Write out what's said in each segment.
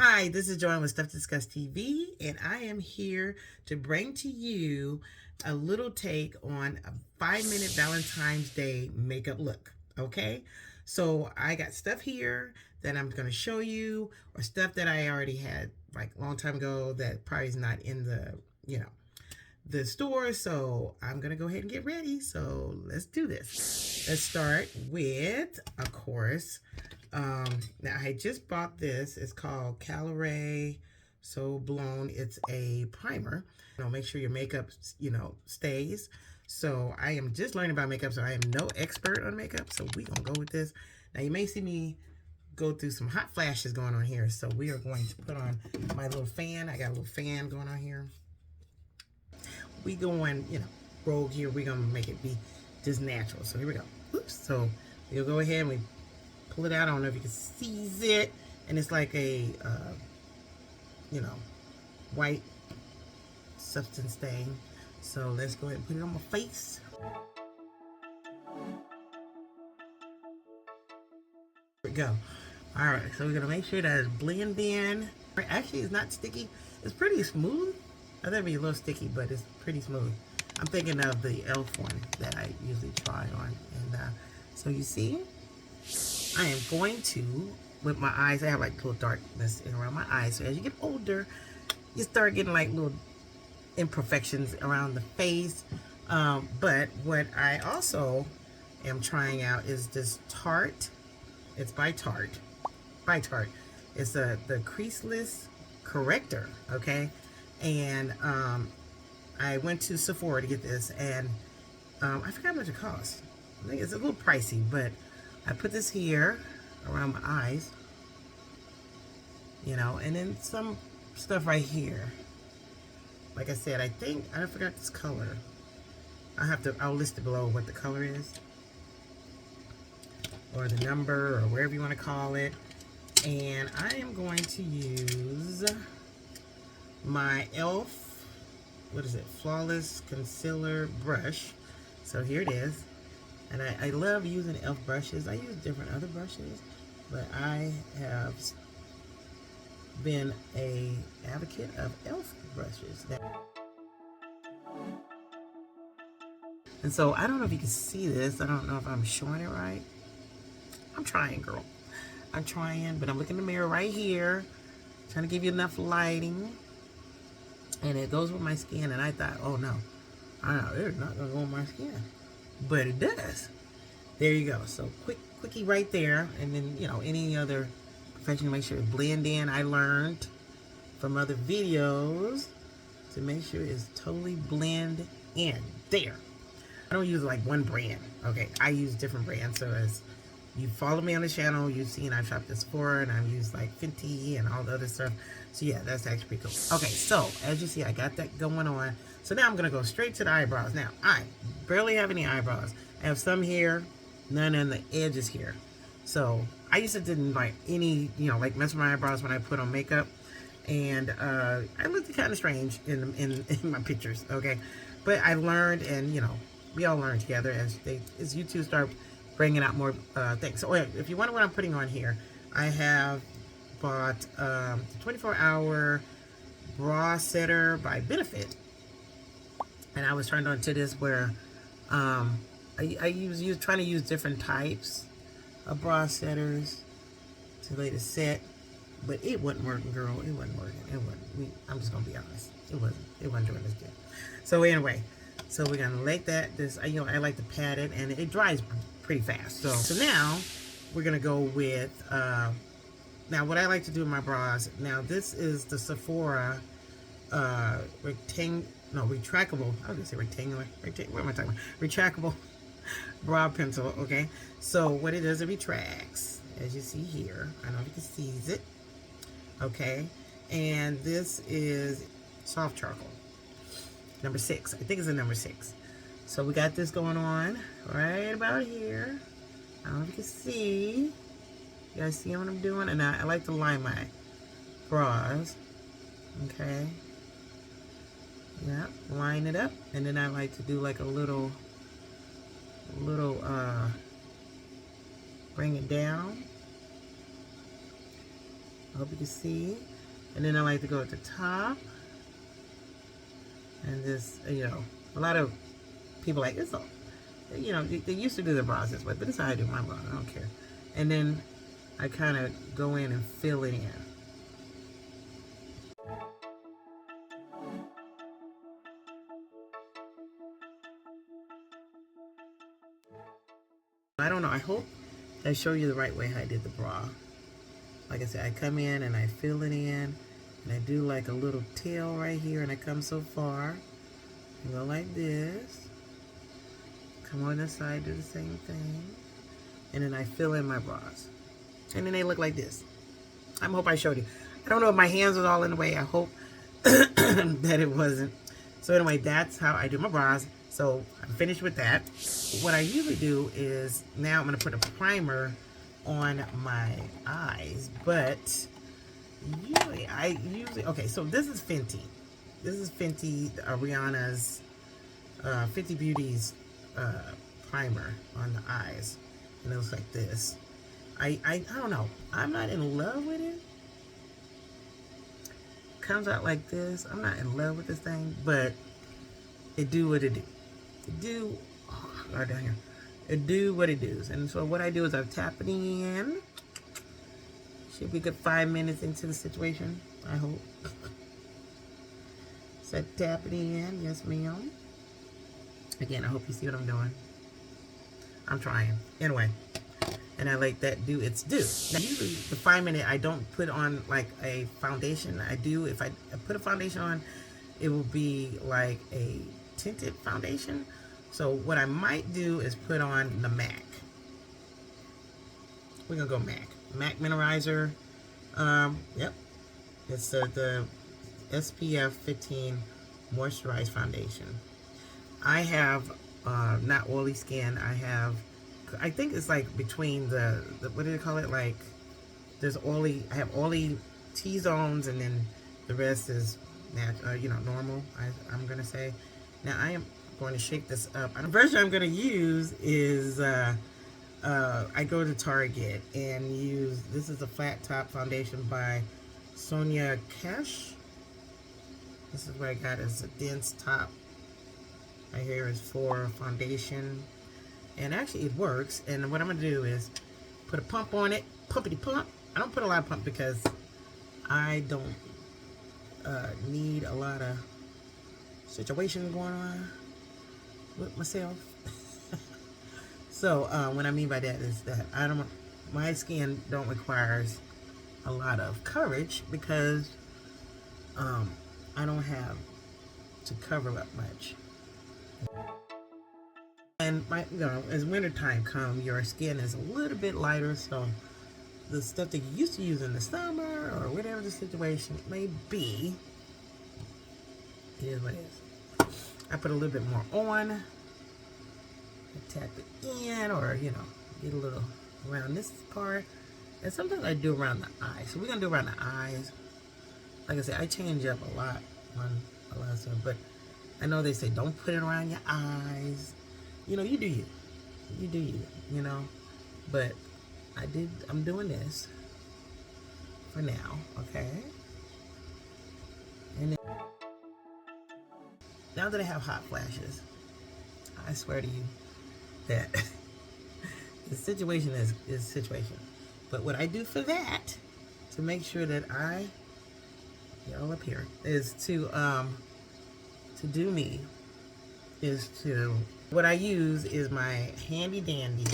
Hi, this is Joanne with Stuff to Discuss TV, and I am here to bring to you a little take on a 5-minute Valentine's Day makeup look. Okay, so I got stuff here that I'm going to show you, or stuff that I already had like a long time ago that probably is not in the store. So I'm going to go ahead and get ready. So let's do this. Let's start with, of course, now I just bought this. It's called Caliray So Blown. It's a primer. Make sure your makeup, stays. So I am just learning about makeup, so I am no expert on makeup. So we gonna go with this. Now you may see me go through some hot flashes going on here. So we are going to put on my little fan. I got a little fan going on here. We going, rogue here. We're gonna make it be just natural. So here we go. Oops. So we'll go ahead and we pull it out. I don't know if you can see it. And it's like a, white substance stain. So let's go ahead and put it on my face. There we go. All right, so we're going to make sure that it's blend in. Actually, it's not sticky. It's pretty smooth. I thought it'd be a little sticky, but it's pretty smooth. I'm thinking of the E.l.F. one that I usually try on. And so you see, I am going to, with my eyes, I have like little darkness around my eyes. So as you get older, you start getting like little imperfections around the face. But what I also am trying out is this Tarte. It's by Tarte. It's the Creaseless Corrector, okay? And I went to Sephora to get this, and I forgot how much it cost. I think it's a little pricey, but I put this here around my eyes, and then some stuff right here. Like I said, I forgot this color. I'll list it below what the color is, or the number, or wherever you want to call it. And I am going to use my E.l.F. What is it? Flawless Concealer Brush. So here it is. And I love using E.l.F. brushes. I use different other brushes, but I have been an advocate of E.l.F. brushes. And so I don't know if you can see this. I don't know if I'm showing it right. I'm trying, girl. I'm trying, but I'm looking in the mirror right here, trying to give you enough lighting. And it goes with my skin, and I thought, oh no, I know it's not gonna go on my skin, but it does. There you go. So quickie right there, and then any other perfection, make sure it blend in. I learned from other videos to make sure it's totally blend in. There. I don't use like one brand. Okay, I use different brands. So as you follow me on the channel, you've seen I've shopped at Sephora, and I've used like Fenty and all the other stuff. So yeah, that's actually pretty cool. Okay, so as you see, I got that going on. So now I'm gonna go straight to the eyebrows. Now I barely have any eyebrows. I have some here, none on the edges here. So I used to didn't like any, like mess with my eyebrows when I put on makeup, and I looked kind of strange in my pictures. Okay, but I learned, and we all learn together as you two start bringing out more things. So if you wonder what I'm putting on here, I have bought the 24-hour bra setter by Benefit, and I was turned on to this where I trying to use different types of bra setters to lay the set, but it wasn't working, girl. It wasn't working. I'm just gonna be honest. It wasn't doing this good. So anyway, so we're gonna let this. I like to pat it, and it dries pretty fast. So now we're gonna go with now what I like to do with my bras. Now this is the Sephora retractable. I was gonna say rectangular. What am I talking about? Retractable brow pencil. Okay. So what it does, it retracts, as you see here. I don't know if you can see it. Okay. And this is soft charcoal. Number 6. I think it's a number 6. So we got this going on right about here. I don't know if you can see. You guys see what I'm doing? And I like to line my bras. Okay. Yeah, line it up. And then I like to do like a little bring it down. I hope you can see. And then I like to go at the top. And this, you know, a lot of people like, it's all, you know, they used to do their brows this way, but this is how I do my brow. I don't care. And then I kind of go in and fill it in. I don't know. I hope I show you the right way how I did the brow. Like I said, I come in and I fill it in. And I do like a little tail right here. And I come so far. I go like this. Come on this side, do the same thing. And then I fill in my brows. And then they look like this. I hope I showed you. I don't know if my hands was all in the way. I hope that it wasn't. So anyway, that's how I do my brows. So I'm finished with that. What I usually do is, now I'm going to put a primer on my eyes. But usually, okay, so this is Fenty. This is Fenty, Rihanna's, Fenty Beauty's primer on the eyes. And it looks like this. I don't know. I'm not in love with it. Comes out like this. I'm not in love with this thing, but it do what it do. It do, oh, right down here. It do what it does. And so what I do is I tap it in. Should be a good 5 minutes into the situation, I hope. So I tap it in. Yes, ma'am. Again, I hope you see what I'm doing. I'm trying. Anyway. And I let that do its due. Now, usually the 5 minute, I don't put on like a foundation. I do, if I put a foundation on, it will be like a tinted foundation. So what I might do is put on the MAC. We're gonna go MAC. MAC Mineralizer. Yep. It's the SPF 15 Moisturized Foundation. I have not oily skin. I think it's like between the what do they call it? Like, there's oily, I have oily T-zones, and then the rest is you know, normal, I'm gonna say. Now I am going to shake this up. The version I'm gonna use is I go to Target and use, this is a flat top foundation by Sonia Kashuk. This is what I got, as a dense top. Right here is for foundation. And actually it works. And what I'm going to do is put a pump on it. Pumpity pump. I don't put a lot of pump because I don't need a lot of situation going on with myself. So what I mean by that is that my skin don't require a lot of coverage because I don't have to cover up much. And you know, as wintertime comes, your skin is a little bit lighter, so the stuff that you used to use in the summer or whatever the situation may be, it is what it is. I put a little bit more on, tap it in, or you know, get a little around this part, and sometimes I do around the eyes. So we're gonna do around the eyes. Like I said, I change up a lot on a lot of stuff, but I know they say don't put it around your eyes. You know, you do you. You do you, you know. But I'm doing this for now, okay? And then, now that I have hot flashes, I swear to you that the situation is situation. But what I do for that, to make sure that you're all up here, is to do me, is to, what I use is my handy dandy,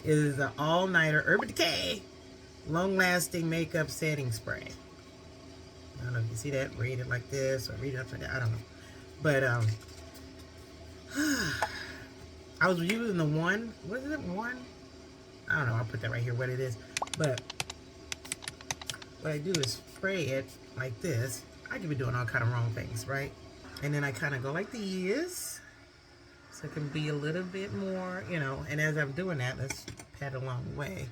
is the all-nighter Urban Decay long-lasting makeup setting spray. I don't know if you see that, read it like this or read it upside down, I don't know. But I was using the one, what is it, one? I don't know, I'll put that right here, what it is. But what I do is spray it like this. I could be doing all kind of wrong things, right? And then I kind of go like this, so it can be a little bit more, you know, and as I'm doing that, let's pat along the way.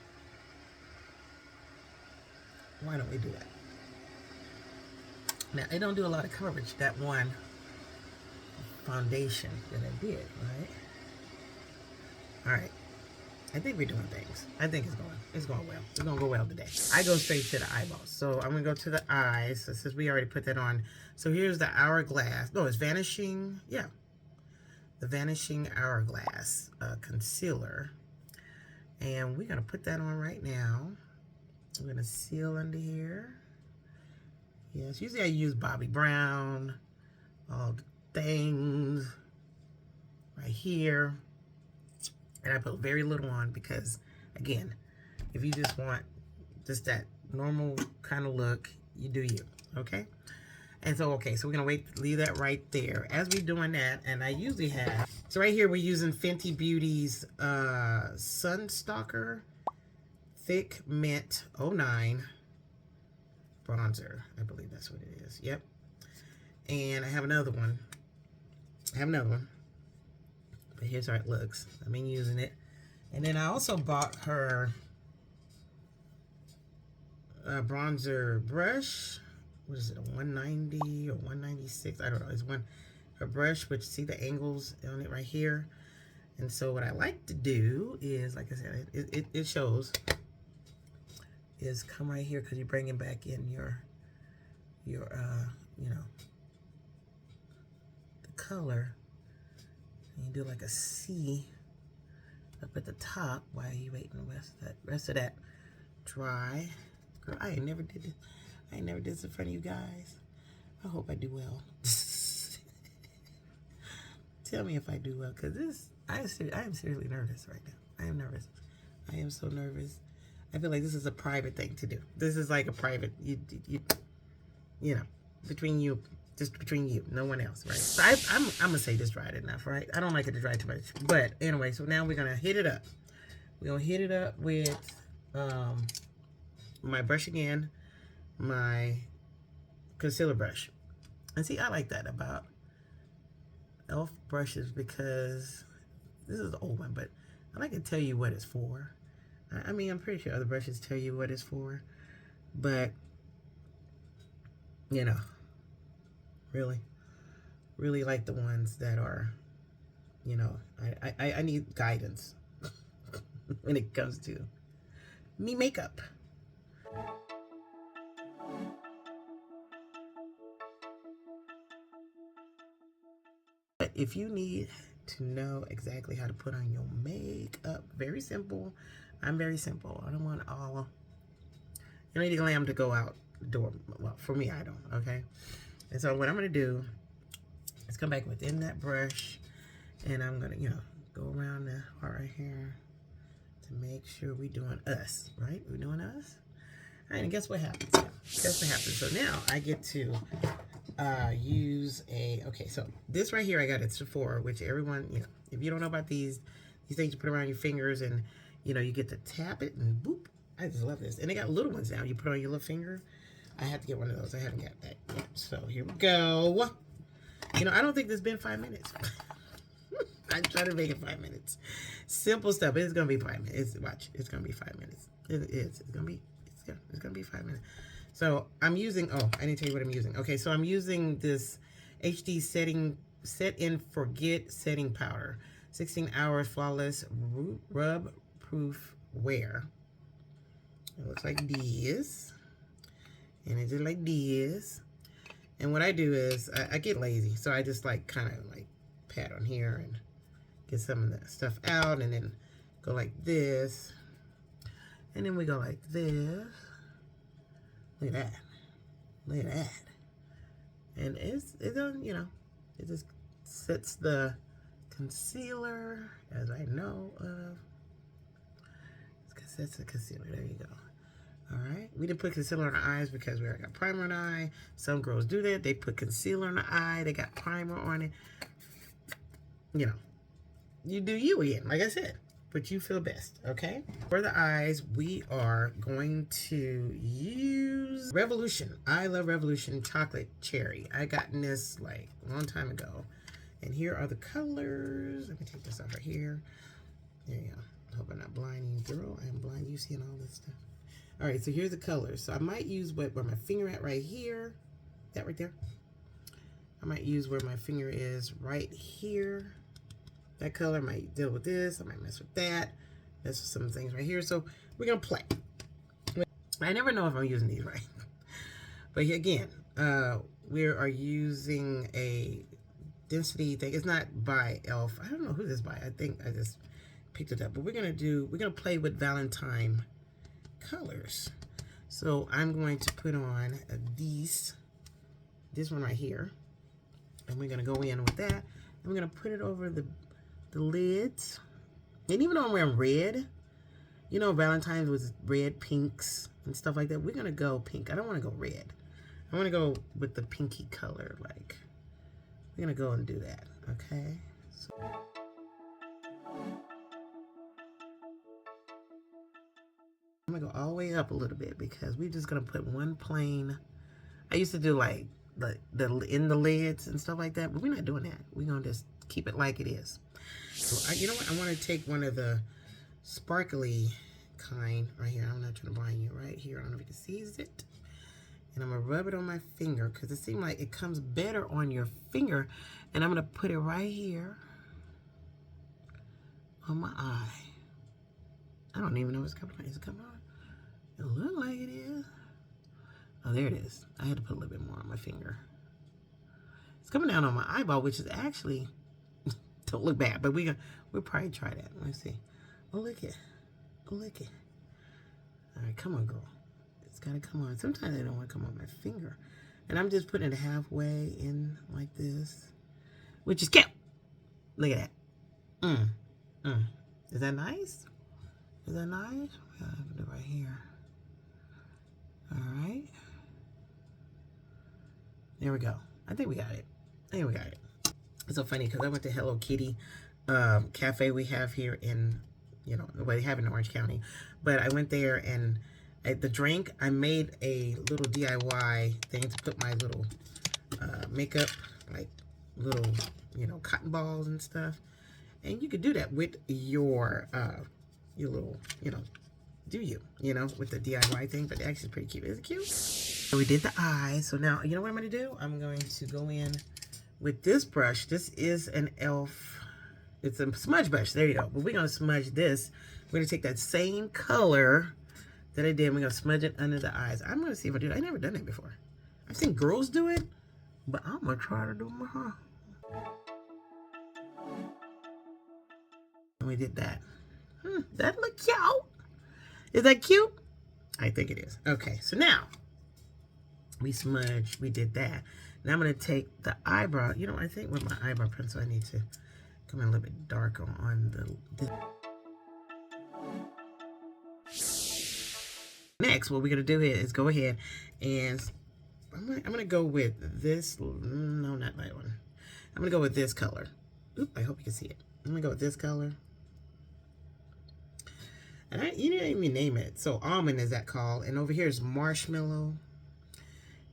Why don't we do that? Now, it don't do a lot of coverage, that one foundation that I did, right? All right. I think we're doing things. I think it's going well. It's gonna go well today. I go straight to the eyeballs. So I'm gonna go to the eyes. So since we already put that on. So here's the Hourglass. No, it's Vanishing. Yeah. The Vanishing Hourglass concealer. And we're gonna put that on right now. I'm gonna seal under here. Yes, usually I use Bobbi Brown, all the things right here. And I put very little on because, again, if you just want just that normal kind of look, you do you, okay? And so, okay, so we're gonna leave that right there. As we're doing that, and I usually have, so right here we're using Fenty Beauty's Stalk'r Thick Mint 09 bronzer. I believe that's what it is, yep. And I have another one. But here's how it looks. I've been using it. And then I also bought her bronzer brush. What is it, a 190 or 196? I don't know. It's her brush, which see the angles on it right here. And so what I like to do is, like I said, it shows, is come right here because you're bringing back in your you know, the color. And you do like a C up at the top while you waiting the rest of that dry. Girl, I ain't never did this. I ain't never did this in front of you guys. I hope I do well. Tell me if I do well, because I am seriously nervous right now. I am nervous. I am so nervous. I feel like this is a private thing to do. This is like a private, you know, between you. Just between you, no one else, right? So I'm gonna say this dried enough, right? I don't like it to dry too much. But anyway, so now we're gonna hit it up. We're gonna hit it up with my brush again, my concealer brush. And see, I like that about E.l.F. brushes because this is the old one, but I like to tell you what it's for. I mean, I'm pretty sure other brushes tell you what it's for, but you know, really like the ones that are, you know, I need guidance when it comes to me makeup. But if you need to know exactly how to put on your makeup, very simple. I'm very simple. I don't want all, you don't need a glam to go out the door. Well, for me, I don't, okay? And so what I'm going to do is come back within that brush, and I'm going to, you know, go around the heart right here to make sure we're doing us, right? We're doing us. All right, and guess what happens? Guess what happens? So now I get to use okay, so this right here I got at Sephora, which everyone, you know, if you don't know about these things you put around your fingers and, you know, you get to tap it and boop. I just love this. And they got little ones now. You put on your little finger. I have to get one of those. I haven't got that yet. So here we go. You know, I don't think this has been 5 minutes. I try to make it 5 minutes. Simple stuff. It's gonna be 5 minutes. Watch. It's gonna be 5 minutes. It is. It's gonna be 5 minutes. So I'm using. Oh, I didn't tell you what I'm using. Okay, so I'm using this HD Set and Forget setting powder. 16 hours flawless rub proof wear. It looks like this. And it's just like this. And what I do is, I get lazy. So I just like kind of like pat on here and get some of the stuff out. And then go like this. And then we go like this. Look at that. Look at that. And it's on, you know, it just sets the concealer, as I know of. It sets the concealer. There you go. Alright, we didn't put concealer on the eyes because we already got primer on the eye. Some girls do that. They put concealer on the eye. They got primer on it. You know, you do you again, like I said. But you feel best, okay? For the eyes, we are going to use Revolution. I love Revolution Chocolate Cherry. I gotten this like a long time ago. And here are the colors. Let me take this off right here. There you go. I hope I'm not blinding you. Girl, I am blind. You seeing all this stuff. All right, so here's the colors. So I might use where my finger at right here. That right there. I might use where my finger is right here. That color might deal with this. I might mess with that. That's some things right here. So we're gonna play. I never know if I'm using these right. But here again, we are using a density thing. It's not by E.l.F. I don't know who this is by. I think I just picked it up. But we're gonna play with Valentine colors. So I'm going to put on this one right here, and we're gonna go in with that, and we're gonna put it over the lids. And even though I'm wearing red, you know, Valentine's was red, pinks, and stuff like that. We're gonna go pink. I don't want to go red. I want to go with the pinky color. Like, we're gonna go and do that. Okay. So I'm gonna go all the way up a little bit because we're just gonna put one plain. I used to do like the in the lids and stuff like that, but we're not doing that. We're gonna just keep it like it is. So you know what? I want to take one of the sparkly kind right here. I'm not trying to blind you right here. I don't know if you can see it. And I'm gonna rub it on my finger because it seems like it comes better on your finger. And I'm gonna put it right here on my eye. I don't even know if it's coming on. Is it coming on? It looks like it is. Oh, there it is. I had to put a little bit more on my finger. It's coming down on my eyeball, which is actually don't look bad, but we'll probably try that. Let's see. Oh, look it. Oh, look it. All right, come on, girl. It's gotta come on. Sometimes I don't want to come on my finger, and I'm just putting it halfway in like this, which is cute. Look at that. Is that nice? Is that nice? I have to do it right here. All right. There we go. I think we got it. I think we got it. It's so funny because I went to Hello Kitty cafe we have here in, you know, well, they have in Orange County. But I went there, and at the drink, I made a little DIY thing to put my little makeup, like little, you know, cotton balls and stuff. And you could do that with your little, you know, you know, with the DIY thing. But actually pretty cute. Is it cute? So we did the eyes. So now, you know what I'm going to do? I'm going to go in with this brush. This is an E.l.F. It's a smudge brush. There you go. But we're going to smudge this. We're going to take that same color that I did. We're going to smudge it under the eyes. I'm going to see if I do it. I've never done that before. I've seen girls do it, but I'm going to try to do my And we did that. That look cute. Is that cute? I think it is. Okay, so now we smudged. We did that. Now I'm going to take the eyebrow. You know, I think with my eyebrow pencil, I need to come in a little bit darker on the Next, what we're going to do here is go ahead and I'm going to go with this. No, not that one. I'm going to go with this color. Oop, I hope you can see it. I'm going to go with this color. And you didn't even name it. So almond is that called. And over here is marshmallow.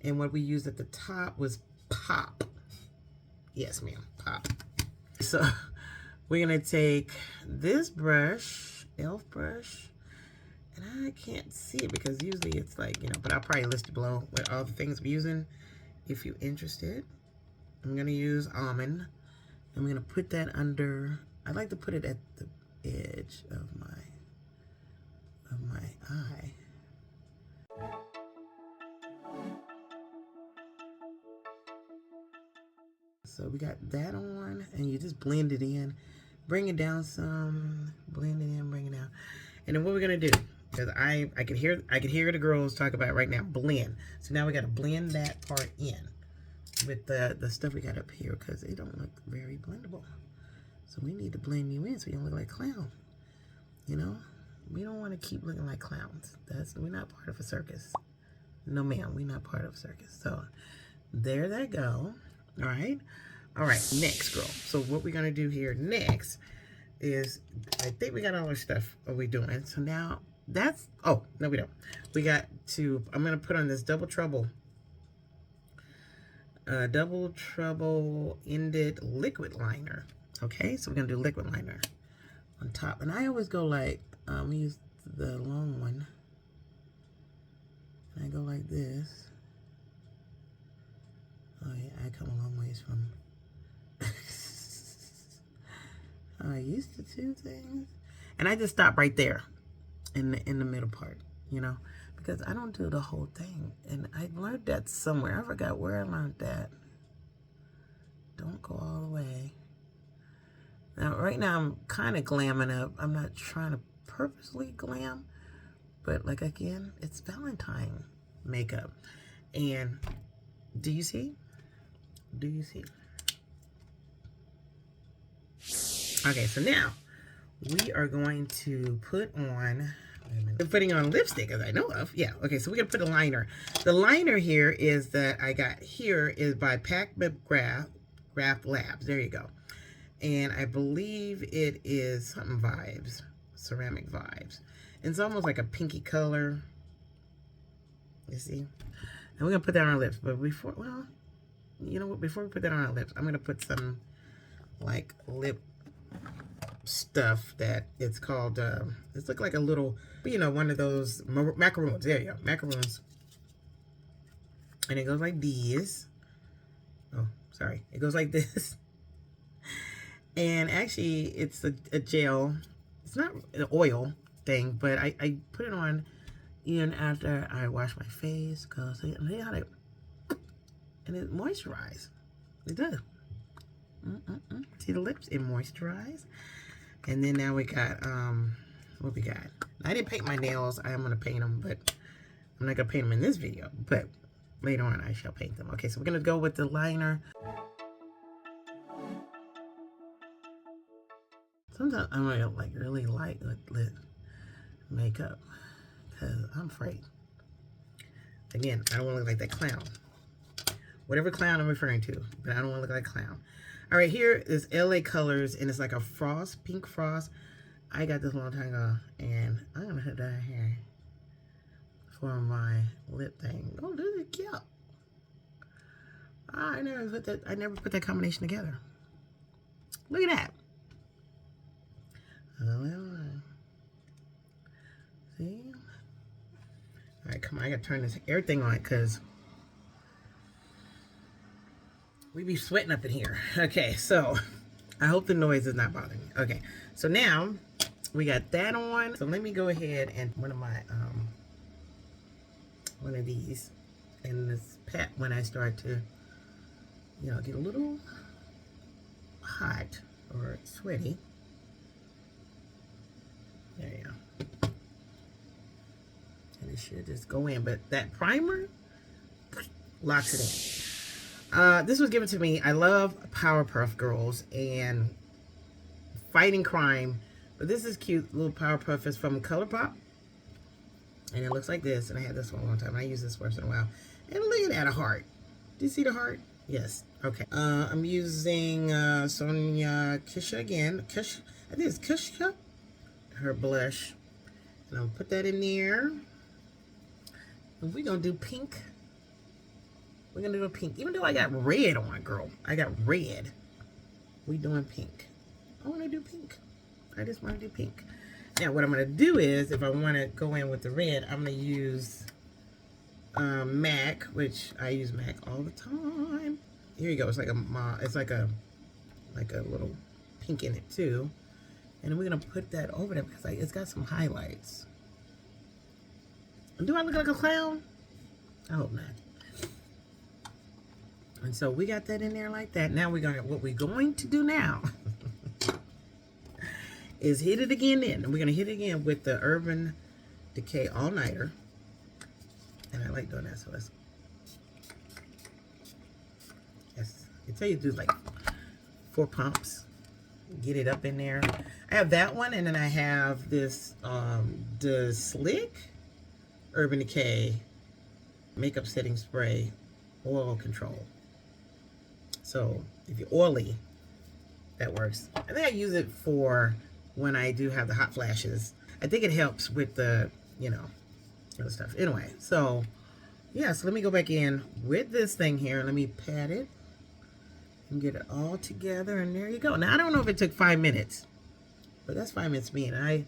And what we used at the top was pop. Yes, ma'am, pop. So we're going to take this brush, E.l.F. brush. And I can't see it because usually it's like, you know, but I'll probably list it below with all the things we're using if you're interested. I'm going to use almond. I'm going to put that under, I like to put it at the edge of my eye. So we got that on, and you just blend it in. Bring it down some, blend it in, bring it down. And then what we're going to do, because I can hear the girls talk about it right now, blend. So now we got to blend that part in with the stuff we got up here because it don't look very blendable. So we need to blend you in so you don't look like clown. You know, we don't want to keep looking like clowns. We're not part of a circus. No, ma'am, we're not part of a circus. So there they go. All right. All right, next, girl. So what we're gonna do here next is, I think we got all our stuff. What we doing? So now that's. Oh no, we don't. We got to. I'm gonna put on this double trouble ended liquid liner. Okay, so we're gonna do liquid liner on top, and I always go like we use the long one. And I go like this. Oh yeah, I come a long ways from I used to do things. And I just stop right there in the middle part, you know, because I don't do the whole thing. And I learned that somewhere. I forgot where I learned that. Don't go all the way. Now, right now, I'm kind of glamming up. I'm not trying to purposely glam, but like, again, it's Valentine makeup. And do you see? Do you see? Okay, so now we are going to put on, we're putting on lipstick as I know of. Yeah, okay, so we're going to put a liner. The liner here is that I got here is by McGrath Labs. There you go. And I believe it is something Vibes, Ceramic Vibes. It's almost like a pinky color. You see? And we're going to put that on our lips. But before, well, you know what? Before we put that on our lips, I'm going to put some like lip stuff that it's called, it's look like a little, you know, one of those macaroons. There you go. Macaroons. And it goes like this. Oh, sorry. It goes like this. And actually, it's a gel. It's not an oil thing, but I put it on even after I wash my face, because and it moisturizes. It does. See the lips? It moisturizes. And then now we got, what we got? I didn't paint my nails. I am going to paint them, but I'm not going to paint them in this video. But later on, I shall paint them. Okay, so we're going to go with the liner. Sometimes I'm gonna like really light lip makeup because I'm afraid. Again, I don't want to look like that clown. Whatever clown I'm referring to, but I don't want to look like a clown. All right, here is LA Colors, and it's like a frost, pink frost. I got this a long time ago, and I'm gonna put that here for my lip thing. Oh, this is cute. I never put that combination together. Look at that. See? All right, come on. I gotta turn this everything on because we be sweating up in here. Okay, so I hope the noise is not bothering me. Okay, so now we got that on. So let me go ahead and one of these, and this pat when I start to, you know, get a little hot or sweaty. There you go. And it should just go in. But that primer locks it in. This was given to me. I love Powerpuff Girls and Fighting Crime. But this is cute. Little Powerpuff is from ColourPop. And it looks like this. And I had this one a long time. I use this once in a while. And look at that, a heart. Do you see the heart? Yes. Okay. I'm using Sonia Kashuk again. I think it's Kashuk. Her blush, and I'll put that in there. And we're gonna do pink. We're gonna do a pink, even though I got red on, girl. I got red. We doing pink. I want to do pink. I just want to do pink. Now, what I'm gonna do is, if I want to go in with the red, I'm gonna use MAC, which I use MAC all the time. Here you go. It's like a little pink in it too. And we're going to put that over there because it's got some highlights. Do I look like a clown? I hope not. And so we got that in there like that. Now what we're going to do now is hit it again in. And we're going to hit it again with the Urban Decay All Nighter. And I like doing that. So let's, yes, I tell you to do like 4 pumps. Get it up in there. I have that one, and then I have this the Slick Urban Decay Makeup Setting Spray Oil Control. So if you're oily, that works. I think I use it for when I do have the hot flashes. I think it helps with the, you know, other stuff. Anyway, so yeah, so let me go back in with this thing here. Let me pat it. And get it all together, and there you go. Now, I don't know if it took 5 minutes, but that's 5 minutes to me, and I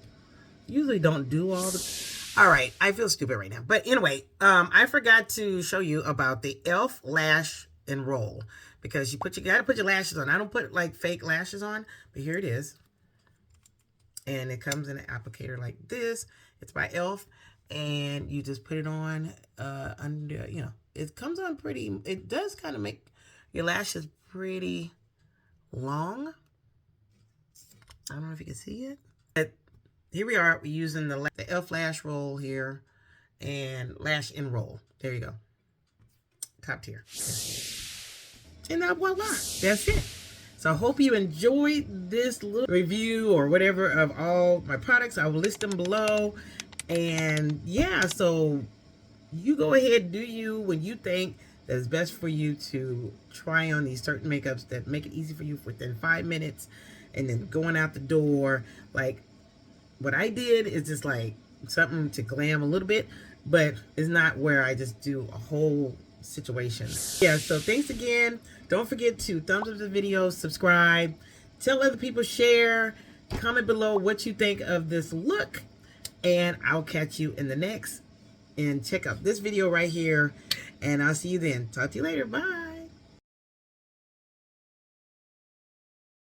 usually don't do all the... All right, I feel stupid right now. But anyway, I forgot to show you about the E.l.F. Lash and Roll, because you gotta put your lashes on. I don't put, like, fake lashes on, but here it is. And it comes in an applicator like this. It's by E.l.F. And you just put it on under, you know, it comes on pretty, it does kind of make your lashes pretty long. I don't know if you can see it. But here we are, we're using the E.l.F. lash roll here and lash in roll. There you go. Top tier. And now voila, that's it. So I hope you enjoyed this little review or whatever of all my products. I will list them below. And yeah, so you go ahead, do you when you think that it's best for you to try on these certain makeups that make it easy for you within 5 minutes, and then going out the door. Like what I did is just like something to glam a little bit, but it's not where I just do a whole situation. Yeah, so thanks again. Don't forget to thumbs up the video, subscribe, tell other people, share, comment below what you think of this look, and I'll catch you in the next. And check out this video right here, and I'll see you then. Talk to you later. Bye.